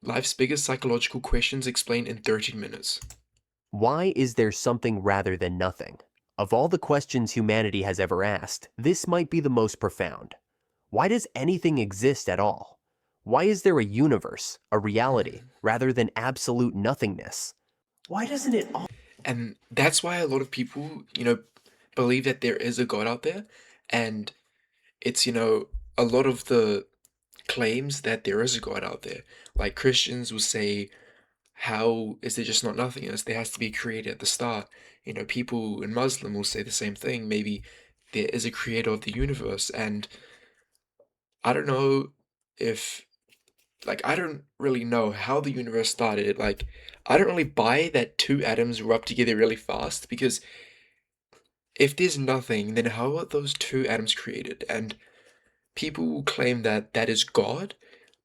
Life's biggest psychological questions explained in 13 minutes. Why is there something rather than nothing? Of all the questions humanity has ever asked, this might be the most profound. Why does anything exist at all? Why is there a universe, a reality, rather than absolute nothingness? Why doesn't it all? And that's why a lot of people, believe that there is a God out there. And it's, a lot of the claims that there is a God out there. Like Christians will say, how is there just not nothingness? There has to be a creator at the start. People in Muslim will say the same thing. Maybe there is a creator of the universe. And I don't know if, like, I don't really know how the universe started. Like, I don't really buy that two atoms rub together really fast because if there's nothing, then how are those two atoms created? And people will claim that that is God,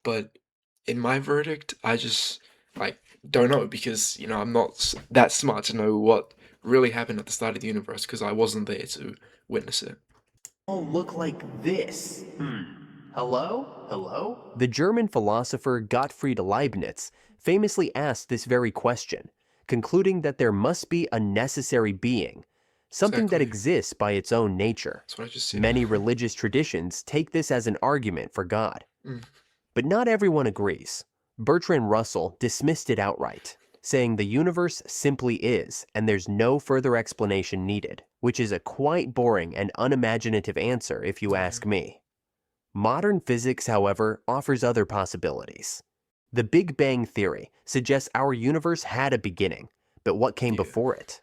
but in my verdict, I just like don't know because I'm not that smart to know what really happened at the start of the universe because I wasn't there to witness it. All look like this? Hello? Hello? The German philosopher Gottfried Leibniz famously asked this very question, concluding that there must be a necessary being, something that Exactly. exists by its own nature. That's what I just said. Many religious traditions take this as an argument for God. Mm. But not everyone agrees. Bertrand Russell dismissed it outright, saying the universe simply is and there's no further explanation needed, which is a quite boring and unimaginative answer if you Yeah. ask me. Modern physics, however, offers other possibilities. The Big Bang Theory suggests our universe had a beginning, but what came Yeah. before it?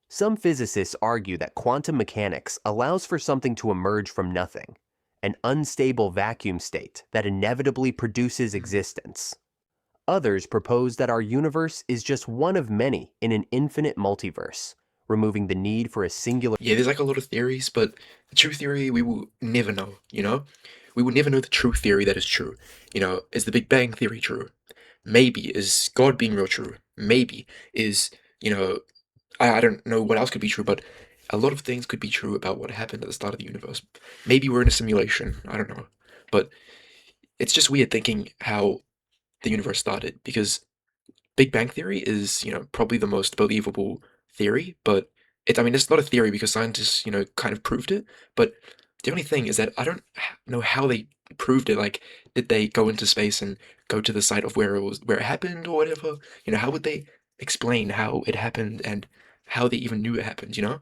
Some physicists argue that quantum mechanics allows for something to emerge from nothing, an unstable vacuum state that inevitably produces Mm. existence. Others propose that our universe is just one of many in an infinite multiverse, removing the need for a singular. Yeah, there's like a lot of theories, but the true theory we will never know, you know? We will never know the true theory that is true. Is the Big Bang Theory true? Maybe. Is God being real true? Maybe. Is, you know, I don't know what else could be true, but a lot of things could be true about what happened at the start of the universe. Maybe we're in a simulation. I don't know. But it's just weird thinking how the universe started because Big Bang Theory is, probably the most believable theory, but I mean, it's not a theory because scientists, kind of proved it. But the only thing is that I don't know how they proved it. Like, did they go into space and go to the site of where it happened or whatever? How would they explain how it happened and how they even knew it happened, you know?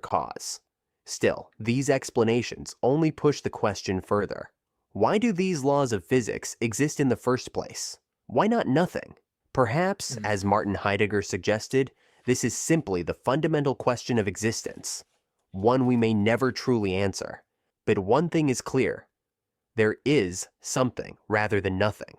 Cause. Still, these explanations only push the question further. Why do these laws of physics exist in the first place? Why not nothing? Perhaps, Mm. as Martin Heidegger suggested, this is simply the fundamental question of existence, one we may never truly answer. But one thing is clear, there is something rather than nothing.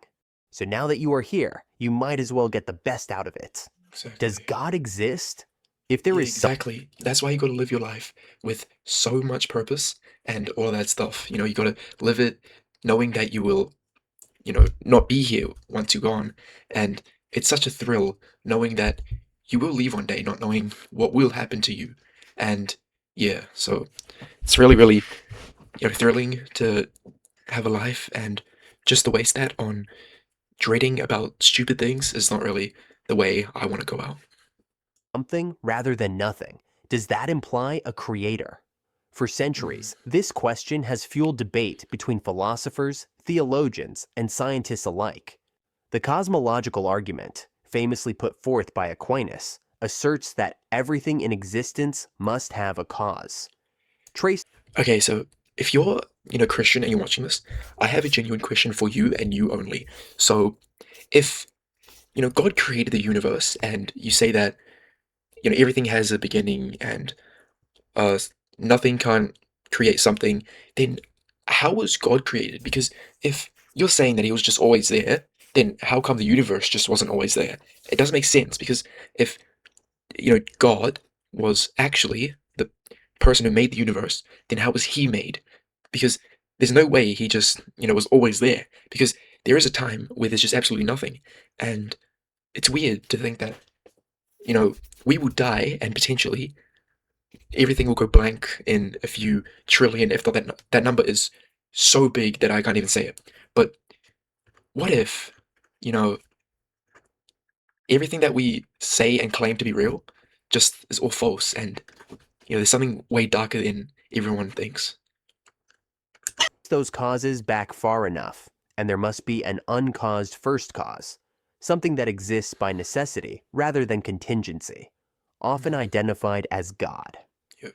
So now that you are here, you might as well get the best out of it. Does Exactly. God exist? If there Yeah, is some exactly. That's why you got to live your life with so much purpose and all that stuff. You got to live it knowing that you will not be here once you're gone. And it's such a thrill knowing that you will leave one day, not knowing what will happen to you. And yeah, so it's really, really, thrilling to have a life, and just to waste that on dreading about stupid things is not really the way I want to go out. something rather than nothing, does that imply a creator? For Mm. centuries, this question has fueled debate between philosophers, theologians, and scientists alike. The cosmological argument, famously put forth by Aquinas, asserts that everything in existence must have a cause. Trace Okay, so if you're, Christian and you're watching this, I have a genuine question for you and you only. So if, God created the universe and you say that, everything has a beginning and uh, nothing can't create something, then how was God created? Because if you're saying that he was just always there, then how come the universe just wasn't always there? It doesn't make sense because if, God was actually the person who made the universe, then how was he made? Because there's no way he just, was always there. Because there is a time where there's just absolutely nothing. And it's weird to think that, you know, we will die and potentially everything will go blank in a few trillion, if not that number is so big that I can't even say it. But what if? you know, everything that we say and claim to be real just is all false, and there's something way darker than everyone thinks. Those causes back far enough, and there must be an uncaused first cause, something that exists by necessity rather than contingency, often Mm, identified as God. yep.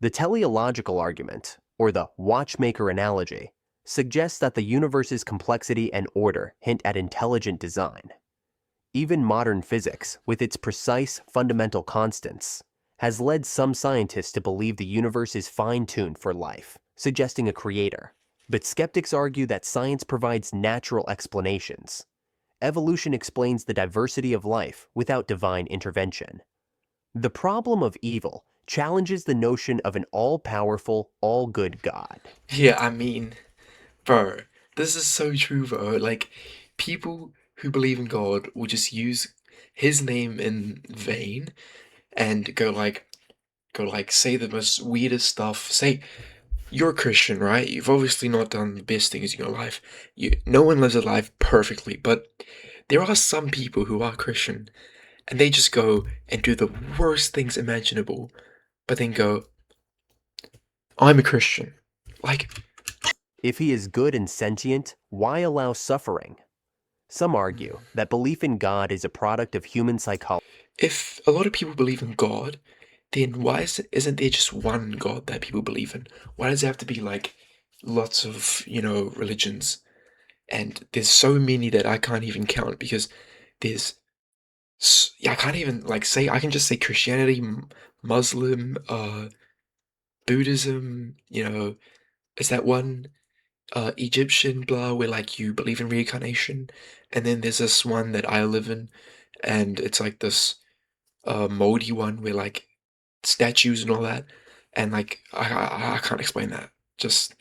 The teleological argument, or the watchmaker analogy, suggests that the universe's complexity and order hint at intelligent design. Even modern physics, with its precise fundamental constants, has led some scientists to believe the universe is fine-tuned for life, suggesting a creator. But skeptics argue that science provides natural explanations. Evolution explains the diversity of life without divine intervention. The problem of evil challenges the notion of an all-powerful, all-good God. Yeah, I mean, bro, this is so true, bro. Like, people who believe in God will just use his name in vain and go like say the most weirdest stuff. Say you're a Christian, right? You've obviously not done the best things in your life. No one lives a life perfectly, but there are some people who are Christian and they just go and do the worst things imaginable, but then go, I'm a Christian. Like, If he is good and sentient, why allow suffering? Some argue that belief in God is a product of human psychology. if a lot of people believe in God, then isn't there just one God that people believe in? Why does it have to be like lots of, religions? And there's so many that I can't even count because there's, yeah, I can't even like say, I can just say Christianity, Muslim, Buddhism, is that one, Egyptian, blah, where like you believe in reincarnation. And then there's this one that I live in, and it's like this moldy one where like statues and all that, and like I can't explain that. Just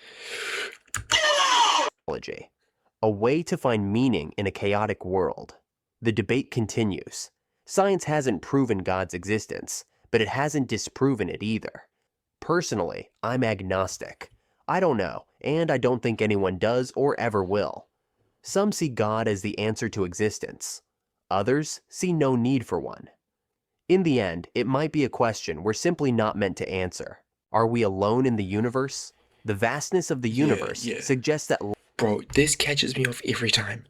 A way to find meaning in a chaotic world. The debate continues. Science hasn't proven God's existence, but it hasn't disproven it either. Personally, I'm agnostic. I don't know, and I don't think anyone does or ever will. Some see God as the answer to existence. Others see no need for one. In the end, it might be a question we're simply not meant to answer. Are we alone in the universe? The vastness of the yeah, universe yeah, suggests that bro. This catches me off every time.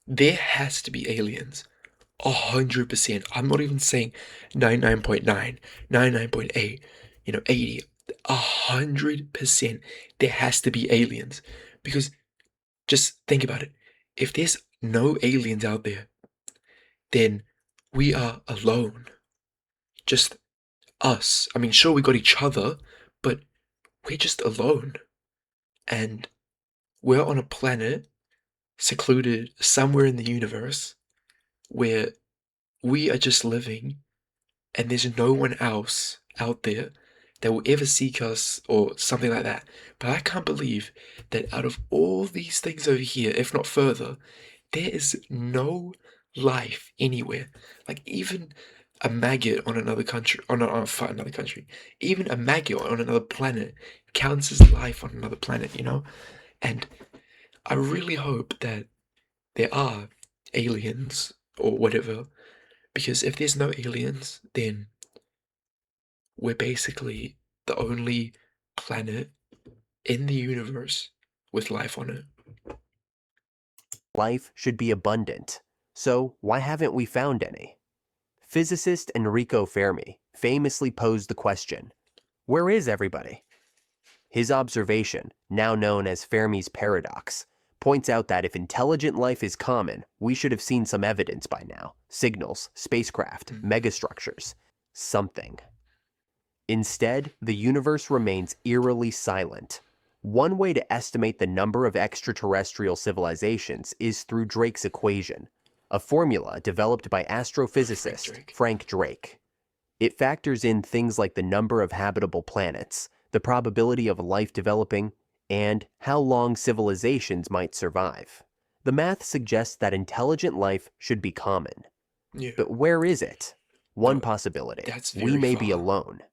There has to be aliens. 100%. I'm not even saying 99.9, 99.8, 80. 100%. There has to be aliens because just think about it. If there's no aliens out there, then we are alone. Just us. I mean, sure, we got each other, but we're just alone. And we're on a planet secluded somewhere in the universe where we are just living, and there's no one else out there that will ever seek us or something like that. But I can't believe that out of all these things over here, if not further, there is no life anywhere. Like even a maggot on another country, another country, even a maggot on another planet counts as life on another planet. And I really hope that there are aliens or whatever, because if there's no aliens, then we're basically the only planet in the universe with life on it. life should be abundant. So, why haven't we found any? Physicist Enrico Fermi famously posed the question, where is everybody? His observation, now known as Fermi's paradox, points out that if intelligent life is common, we should have seen some evidence by now. Signals, spacecraft, Mm. megastructures, something. Instead, the universe remains eerily silent. One way to estimate the number of extraterrestrial civilizations is through Drake's equation, a formula developed by Frank astrophysicist Drake. Frank Drake. It factors in things like the number of habitable planets, the probability of life developing, and how long civilizations might survive. The math suggests that intelligent life should be common. Yeah, But where is it? One bro, possibility, that's we very may be far. alone.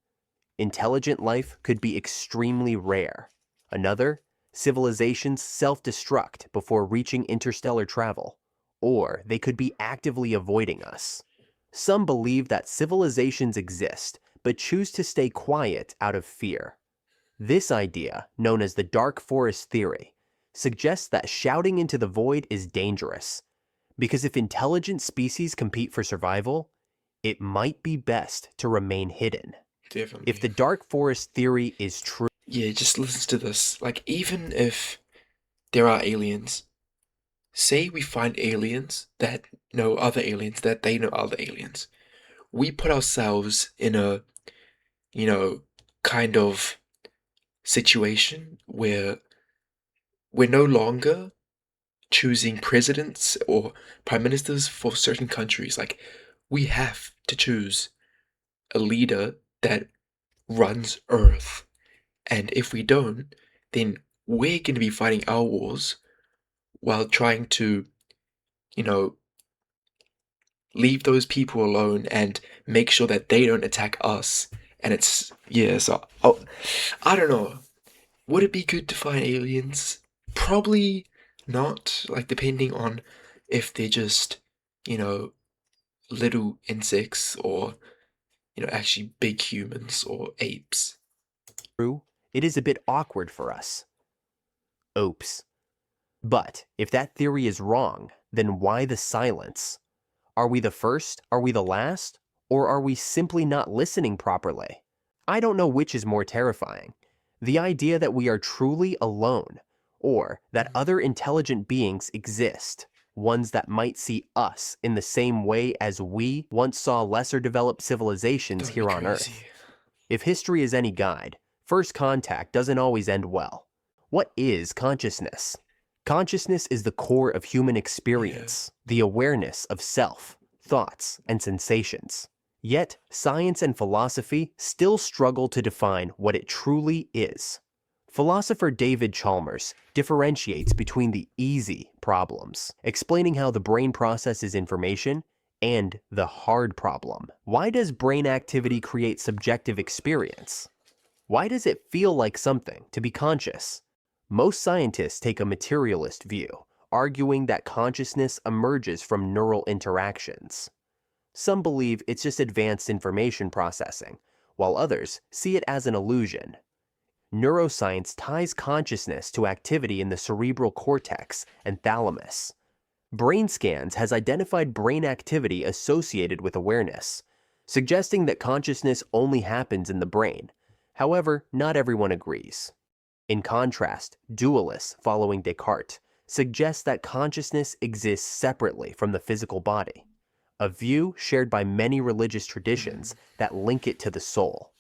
Intelligent life could be extremely rare. Another, civilizations self-destruct before reaching interstellar travel. or they could be actively avoiding us. Some believe that civilizations exist, but choose to stay quiet out of fear. This idea, known as the dark forest theory, suggests that shouting into the void is dangerous, because if intelligent species compete for survival, it might be best to remain hidden. If Definitely. the dark forest theory is true, Yeah, just listen to this. Like, even if there are aliens, say we find aliens that know other aliens, that they know other aliens. We put ourselves in a, you know, kind of situation where we're no longer choosing presidents or prime ministers for certain countries. Like, we have to choose a leader that runs Earth. And if we don't, then we're going to be fighting our wars while trying to, you know, leave those people alone and make sure that they don't attack us. And it's, yeah, so, oh, I don't know. Would it be good to find aliens? Probably not, like, depending on if they're just, you know, little insects or, actually big humans or apes. it is a bit awkward for us. Oops. But if that theory is wrong, then why the silence? Are we the first? Are we the last? Or are we simply not listening properly? I don't know which is more terrifying. The idea that we are truly alone, or that Mhm. other intelligent beings exist, ones that might see us in the same way as we once saw lesser developed civilizations That would be here on crazy. Earth. If history is any guide, first contact doesn't always end well. What is consciousness? Consciousness is the core of human Yeah. experience, the awareness of self, thoughts, and sensations. Yet, science and philosophy still struggle to define what it truly is. Philosopher David Chalmers differentiates between the easy problems, explaining how the brain processes information, and the hard problem. Why does brain activity create subjective experience? Why does it feel like something to be conscious? Most scientists take a materialist view, arguing that consciousness emerges from neural interactions. Some believe it's just advanced information processing, while others see it as an illusion. Neuroscience ties consciousness to activity in the cerebral cortex and thalamus. Brain scans has identified brain activity associated with awareness, suggesting that consciousness only happens in the brain. However, not everyone agrees. In contrast, dualists following Descartes suggest that consciousness exists separately from the physical body, a view shared by many religious traditions Mhm. that link it to the soul.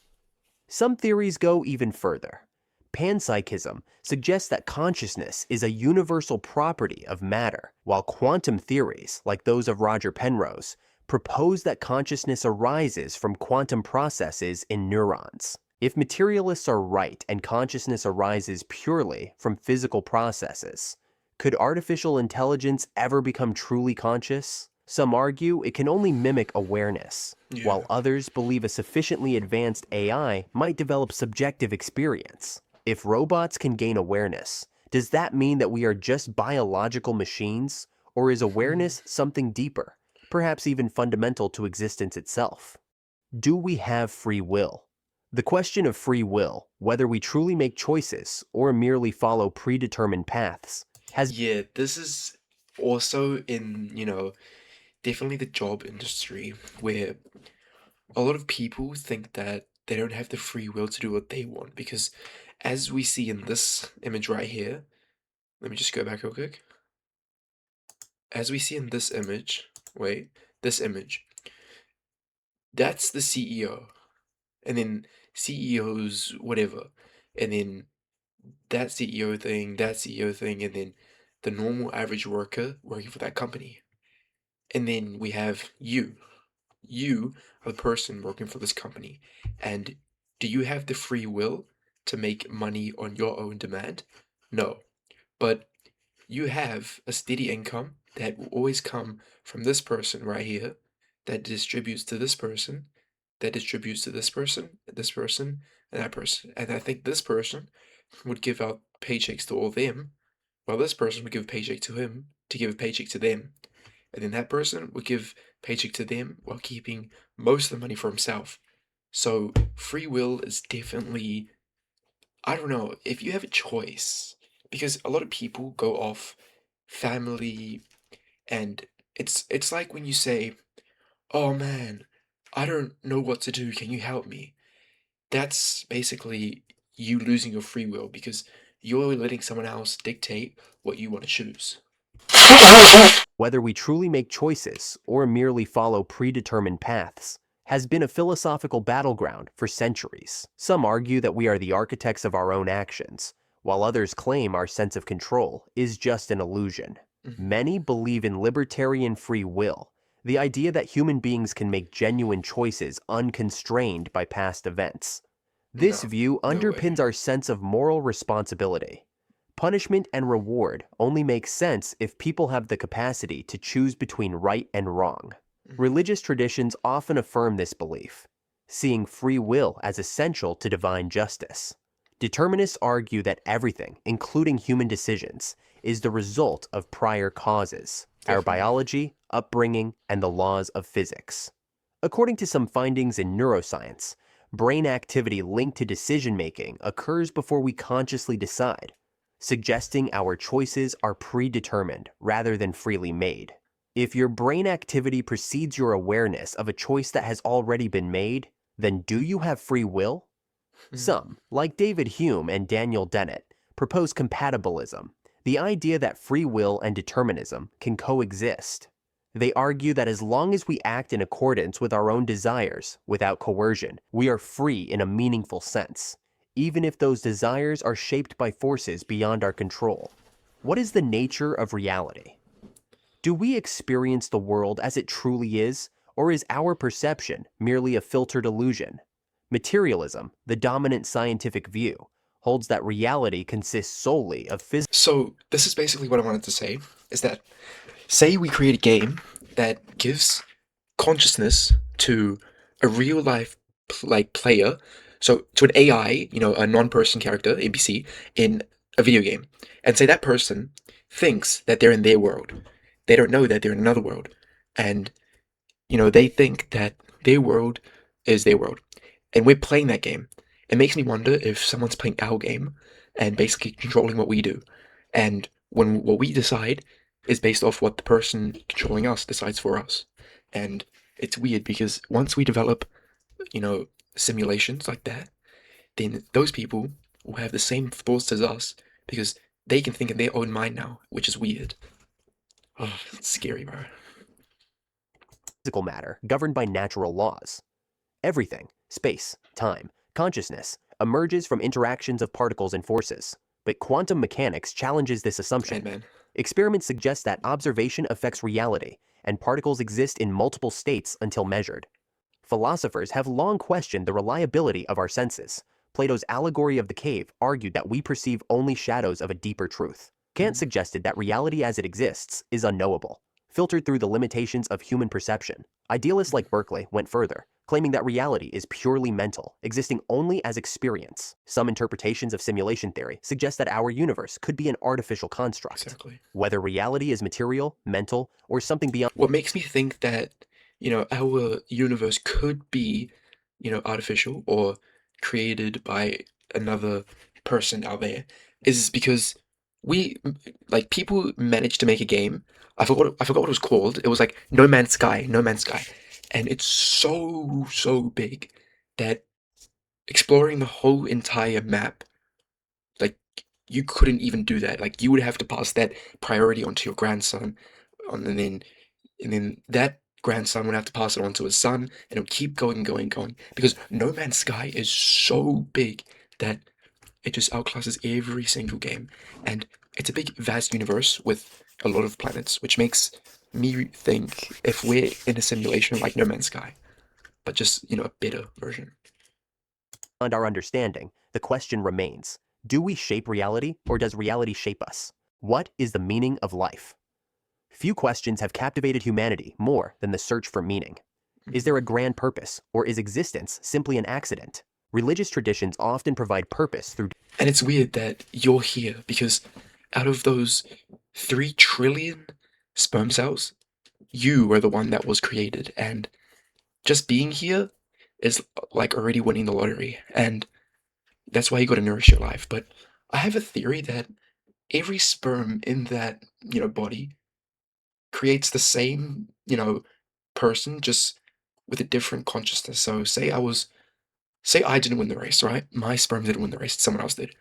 Some theories go even further. Panpsychism suggests that consciousness is a universal property of matter, while quantum theories, like those of Roger Penrose, propose that consciousness arises from quantum processes in neurons. If materialists are right and consciousness arises purely from physical processes, could artificial intelligence ever become truly conscious? Some argue it can only mimic awareness, while Yeah. others believe a sufficiently advanced AI might develop subjective experience. If robots can gain awareness, does that mean that we are just biological machines, or is Mhm. awareness something deeper, perhaps even fundamental to existence itself? Do we have free will? The question of free will, whether we truly make choices or merely follow predetermined paths, has Yeah, this is also in, definitely the job industry where a lot of people think that they don't have the free will to do what they want because as we see in this image right here, let me just go back real quick. As we see in this image, wait, this image, that's the CEO. And then CEOs, whatever. And then that CEO thing, that CEO thing, and then the normal average worker working for that company. And then we have you. You are the person working for this company. And do you have the free will to make money on your own demand? No. But you have a steady income that will always come from this person right here that distributes to this person, that distributes to this person, and that person. And I think this person would give out paychecks to all them, while this person would give a paycheck to him to give a paycheck to them. and then that person would give paycheck to them while keeping most of the money for himself. So free will is definitely, I don't know, if you have a choice, because a lot of people go off family, and it's like when you say, "Oh man, I don't know what to do. Can you help me?" That's basically you losing your free will because you're letting someone else dictate what you want to choose. Whether we truly make choices or merely follow predetermined paths has been a philosophical battleground for centuries. Some argue that we are the architects of our own actions, while others claim our sense of control is just an illusion. Mhm. Many believe in libertarian free will, the idea that human beings can make genuine choices unconstrained by past events. This No, view no way. underpins our sense of moral responsibility. Punishment and reward only make sense if people have the capacity to choose between right and wrong. Mhm. Religious traditions often affirm this belief, seeing free will as essential to divine justice. Determinists argue that everything, including human decisions, is the result of prior causes, our Definitely. biology, upbringing, and the laws of physics. According to some findings in neuroscience, brain activity linked to decision making occurs before we consciously decide, suggesting our choices are predetermined rather than freely made. If your brain activity precedes your awareness of a choice that has already been made, then do you have free will? Mhm. Some, like David Hume and Daniel Dennett, propose compatibilism, the idea that free will and determinism can coexist. They argue that as long as we act in accordance with our own desires, without coercion, we are free in a meaningful sense, even if those desires are shaped by forces beyond our control. What is the nature of reality? Do we experience the world as it truly is, or is our perception merely a filtered illusion? Materialism, the dominant scientific view, holds that reality consists solely of physical. So this is basically what I wanted to say, is that say we create a game that gives consciousness to a real life like player, so to an AI, a non-person character, NPC, in a video game, and say that person thinks that they're in their world. They don't know that they're in another world. And they think that their world is their world. And we're playing that game. It makes me wonder if someone's playing our game and basically controlling what we do. And when what we decide is based off what the person controlling us decides for us. And it's weird because once we develop, you know, simulations like that, then those people will have the same thoughts as us because they can think in their own mind now, which is weird. Oh, it's scary, bro. Matter governed by natural laws. Everything, space, time, consciousness, emerges from interactions of particles and forces. But quantum mechanics challenges this assumption. Ant-Man. Experiments suggest that observation affects reality, and particles exist in multiple states until measured. Philosophers have long questioned the reliability of our senses. Plato's allegory of the cave argued that we perceive only shadows of a deeper truth. Kant Mhm. suggested that reality as it exists is unknowable, filtered through the limitations of human perception. Idealists like Berkeley went further, claiming that reality is purely mental, existing only as experience. Some interpretations of simulation theory suggest that our universe could be an artificial construct. Exactly. Whether reality is material, mental, or something beyond. What makes me think that, our universe could be, artificial or created by another person out there is because we, like, people managed to make a game. I forgot what it was called. It was like No Man's Sky, No Man's Sky. And it's so, so big that exploring the whole entire map, like, you couldn't even do that. Like, you would have to pass that priority onto your grandson, and then that grandson would have to pass it on to his son, and it would keep going, going, going. Because No Man's Sky is so big that it just outclasses every single game, and it's a big, vast universe with a lot of planets, which makes me think if we're in a simulation like No Man's Sky, but just a better version. Our understanding, the question remains, do we shape reality or does reality shape us? What is the meaning of life? Few questions have captivated humanity more than the search for meaning. Is Mhm. there a grand purpose, or is existence simply an accident? Religious traditions often provide purpose through. And it's weird that you're here because out of those 3 trillion sperm cells, you are the one that was created, and just being here is like already winning the lottery, and that's why you got to nourish your life. But I have a theory that every sperm in that body creates the same person, just with a different consciousness. So say I didn't win the race, right? My sperm didn't win the race, someone else did.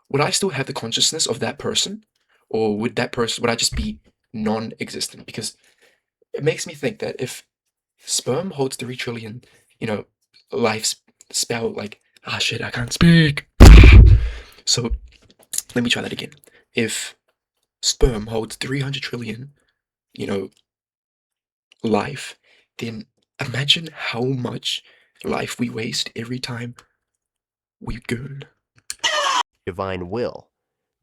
Would I still have the consciousness of that person, or would I just be non-existent? Because it makes me think that if sperm holds 3 trillion, you know, life spell, like, shit, I can't speak. So let me try that again. If sperm holds 300 trillion, you know, life, then imagine how much life we waste every time we goon. Divine will.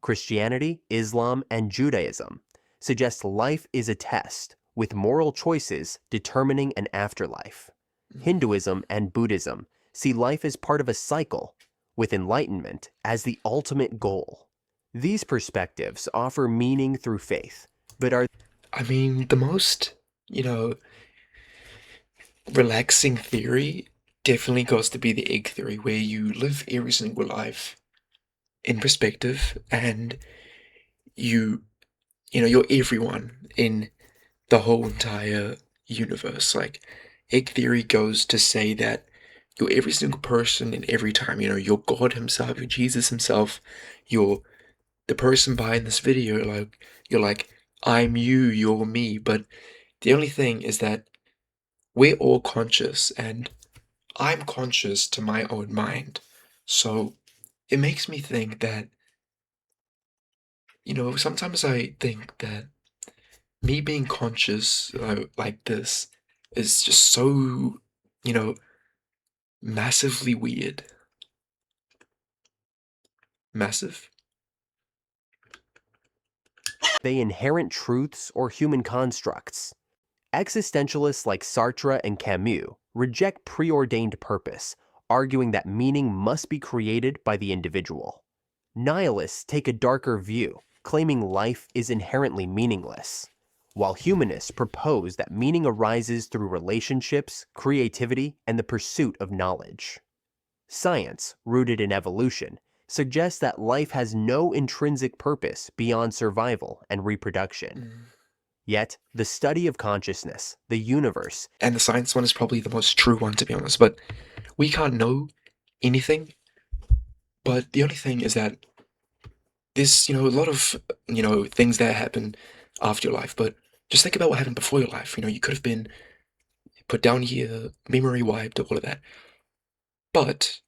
Christianity, Islam, and Judaism suggest life is a test, with moral choices determining an afterlife. Hinduism and Buddhism see life as part of a cycle, with enlightenment as the ultimate goal. These perspectives offer meaning through faith, but are I mean, the most, you know, relaxing theory definitely goes to be the egg theory, where you live every single life in perspective, and you, you're everyone in the whole entire universe. Like, egg theory goes to say that you're every single person in every time. You're God Himself, you're Jesus Himself, you're the person behind this video. Like, you're like, I'm you, you're me. But the only thing is that we're all conscious, and I'm conscious to my own mind. So it makes me think that, sometimes I think that me being conscious like this is just so, you know, massively weird. Massive? they inherent truths or human constructs? Existentialists like Sartre and Camus reject preordained purpose, arguing that meaning must be created by the individual. Nihilists take a darker view, claiming life is inherently meaningless, while humanists propose that meaning arises through relationships, creativity, and the pursuit of knowledge. Science, rooted in evolution, suggests that life has no intrinsic purpose beyond survival and reproduction. Mm. Yet, the study of consciousness, the universe, And the science one is probably the most true one, to be honest. But we can't know anything. But the only thing is that there's, a lot of, things that happen after your life. But just think about what happened before your life. You could have been put down here, memory wiped, all of that. But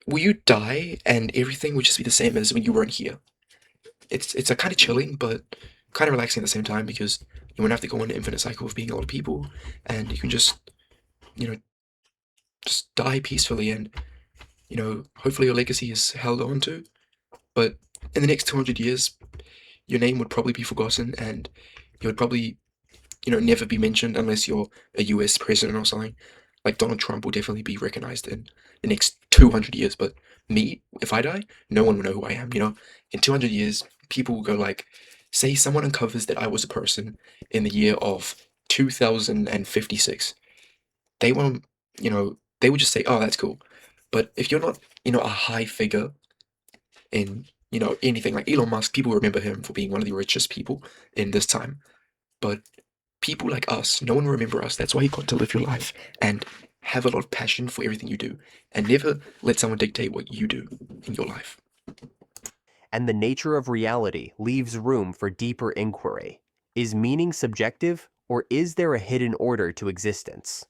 will you die and everything would just be the same as when you weren't here? It's a kind of chilling, but kind of relaxing at the same time, because you won't have to go on an infinite cycle of being a lot of people, and you can just, you know, just die peacefully, and hopefully your legacy is held on to. But in the next 200 years, your name would probably be forgotten, and you would probably, never be mentioned unless you're a US president or something. Like Donald Trump will definitely be recognized in the next 200 years, but me, if I die, no one will know who I am. In 200 years, people will go like, say someone uncovers that I was a person in the year of 2056. They won't, they would just say, oh, that's cool. But if you're not, a high figure in, anything like Elon Musk, people remember him for being one of the richest people in this time. But people like us, no one will remember us. That's why you got to live your life and have a lot of passion for everything you do, and never let someone dictate what you do in your life. and the nature of reality leaves room for deeper inquiry. Is meaning subjective, or is there a hidden order to existence?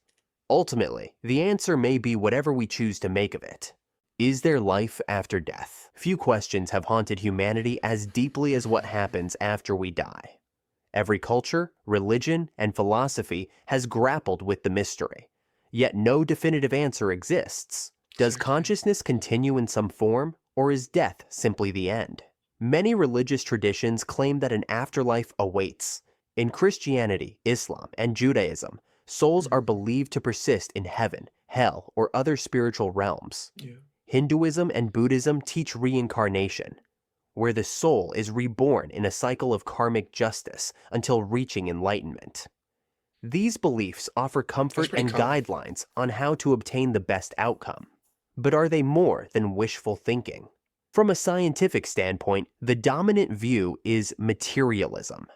Ultimately, the answer may be whatever we choose to make of it. Is there life after death? Few questions have haunted humanity as deeply as what happens after we die. Every culture, religion, and philosophy has grappled with the mystery. Yet no definitive answer exists. Does Exactly. consciousness continue in some form, or is death simply the end? Many religious traditions claim that an afterlife awaits. In Christianity, Islam, and Judaism, souls are Mm, believed to persist in heaven, hell, or other spiritual realms. yeah. Hinduism and Buddhism teach reincarnation. where the soul is reborn in a cycle of karmic justice until reaching enlightenment. These beliefs offer That's comfort pretty and calm. guidelines on how to obtain the best outcome. But are they more than wishful thinking? From a scientific standpoint, the dominant view is materialism.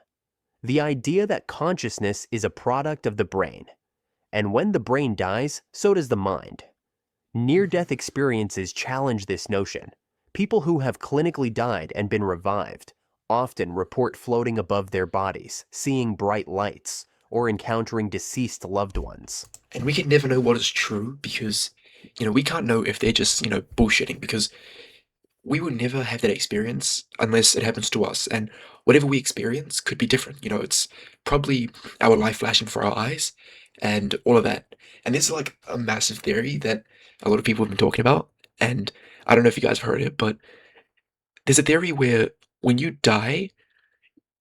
The idea that consciousness is a product of the brain, and when the brain dies, so does the mind. Near-death Mhm. experiences challenge this notion. People who have clinically died and been revived often report floating above their bodies, seeing bright lights, or encountering deceased loved ones. And we can never know what is true because, we can't know if they're just, bullshitting because we will never have that experience unless it happens to us. And whatever we experience could be different. It's probably our life flashing before our eyes and all of that. And this is like a massive theory that a lot of people have been talking about. And I don't know if you guys have heard it, but there's a theory where when you die,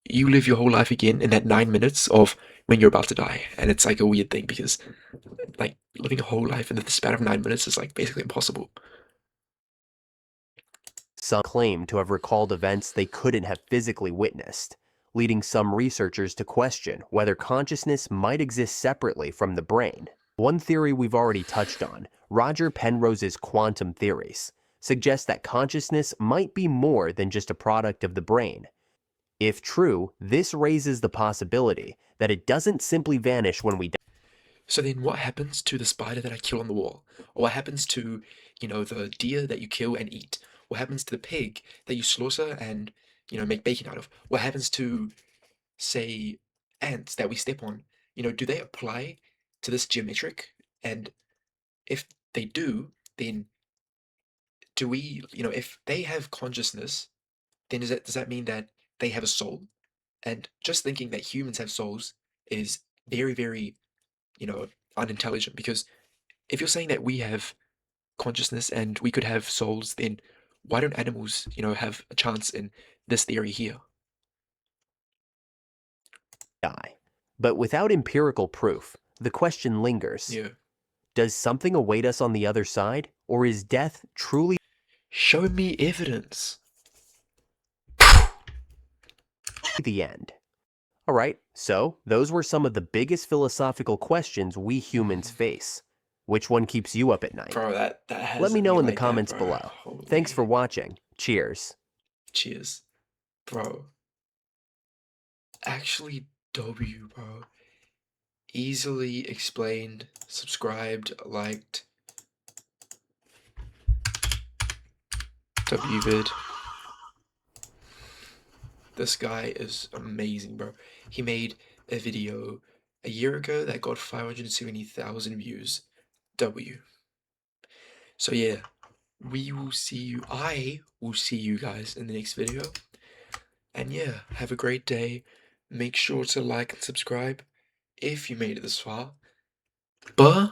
you live your whole life again in that 9 minutes of when you're about to die. And it's like a weird thing because like living a whole life in the span of 9 minutes is like basically impossible. Some claim to have recalled events they couldn't have physically witnessed, leading some researchers to question whether consciousness might exist separately from the brain. One theory we've already touched on, Roger Penrose's quantum theories, suggests that consciousness might be more than just a product of the brain. If true, this raises the possibility that it doesn't simply vanish when we die. So then what happens to the spider that I kill on the wall? Or what happens to, the deer that you kill and eat? What happens to the pig that you slaughter and, make bacon out of? What happens to, say, ants that we step on? Do they apply to this geometric? And if they do, then do we, if they have consciousness, then does that mean that they have a soul? And just thinking that humans have souls is very, very, you know, unintelligent because if you're saying that we have consciousness and we could have souls, then why don't animals, have a chance in this theory here? But without empirical proof, the question lingers. Yeah. Does something await us on the other side, or is death truly Show me evidence. the end? Alright, so those were some of the biggest philosophical questions we humans Mhm. face. Which one keeps you up at night? Bro, that Let has me me know in the like that, comments bro. below. Thanks for Holy. watching. Cheers. Cheers. Bro. Actually, W, bro. Easily explained, subscribed, liked. W vid. This guy is amazing, bro. He made a video a year ago that got 570,000 views. W. So yeah, we will see you. I will see you guys in the next video. And yeah, have a great day. Make sure to like and subscribe if you made it this far. Bye.